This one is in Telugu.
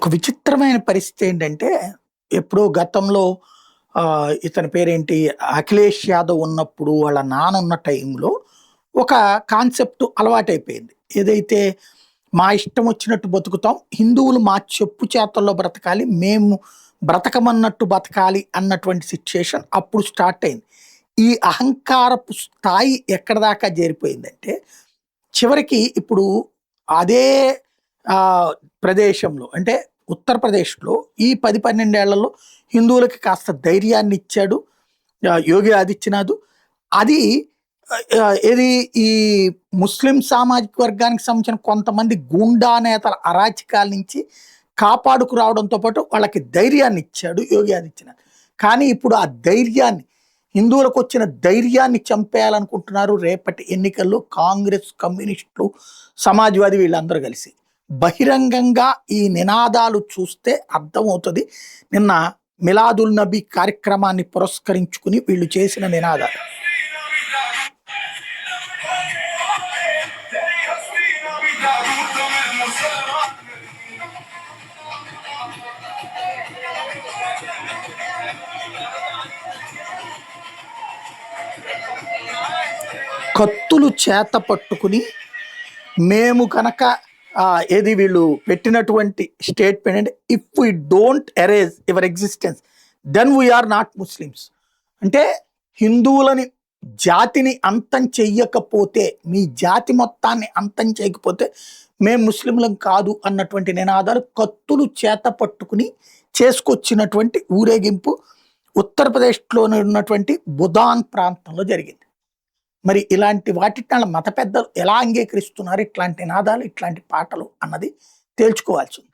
ఒక విచిత్రమైన పరిస్థితి ఏంటంటే, ఎప్పుడో గతంలో ఇతని పేరేంటి 'అఖిలేష్ యాదవ్' ఉన్నప్పుడు, వాళ్ళ నాన్న ఉన్న టైంలో ఒక కాన్సెప్ట్ అలవాటైపోయింది. ఏదైతే మా ఇష్టం వచ్చినట్టు బతుకుతాం. హిందువులు మా చెప్పు చేతల్లో బ్రతకాలి. మేము బ్రతకమన్నట్టు బతకాలి అన్నటువంటి సిట్యుయేషన్ అప్పుడు స్టార్ట్ అయింది. ఈ అహంకారపు స్థాయి ఎక్కడిదాకా చేరిపోయిందంటే, చివరికి ఇప్పుడు అదే ప్రదేశంలో అంటే ఉత్తరప్రదేశ్‌లో ఈ 10, 12 ఏళ్లలో హిందువులకి కాస్త ధైర్యాన్ని ఇచ్చాడు యోగి ఆదిత్యనాథ్. అది ఏది ఈ ముస్లిం సామాజిక వర్గానికి సంబంధించిన కొంతమంది గూండా నేతల అరాచకాల నుంచి కాపాడుకు రావడంతో పాటు వాళ్ళకి ధైర్యాన్ని ఇచ్చాడు యోగి ఆదిత్యనాథ్. కానీ ఇప్పుడు ఆ ధైర్యాన్ని హిందువులకు వచ్చిన ధైర్యాన్ని చంపేయాలనుకుంటున్నారు రేపటి ఎన్నికల్లో కాంగ్రెస్, కమ్యూనిస్టులు, సమాజ్వాదీ వీళ్ళందరూ కలిసి. బహిరంగంగా ఈ నినాదాలు చూస్తే అర్థమవుతుంది. నిన్న మిలాదుల్ నబీ కార్యక్రమాన్ని పురస్కరించుకుని వీళ్ళు చేసిన నినాదాలు. కత్తులు చేత పట్టుకుని మేము కనుక ఏది వీళ్ళు పెట్టినటువంటి స్టేట్మెంట్ అంటే, if we don't erase your existence then we are not Muslims. అంటే హిందువులని జాతిని అంతం చెయ్యకపోతే, మీ జాతి మొత్తాన్ని అంతం చేయకపోతే మేము ముస్లింలం కాదు అన్నటువంటి నినాదాలు కత్తులు చేత పట్టుకుని చేసుకొచ్చినటువంటి ఊరేగింపు ఉత్తరప్రదేశ్లోనే ఉన్నటువంటి బుధాన్ ప్రాంతంలో జరిగింది. మరి ఇలాంటి వాటిని వాళ్ళ మత పెద్దలు ఎలా అంగీకరిస్తున్నారు ఇట్లాంటి నినాదాలు, ఇట్లాంటి పాటలు అన్నది తేల్చుకోవాల్సి ఉంది.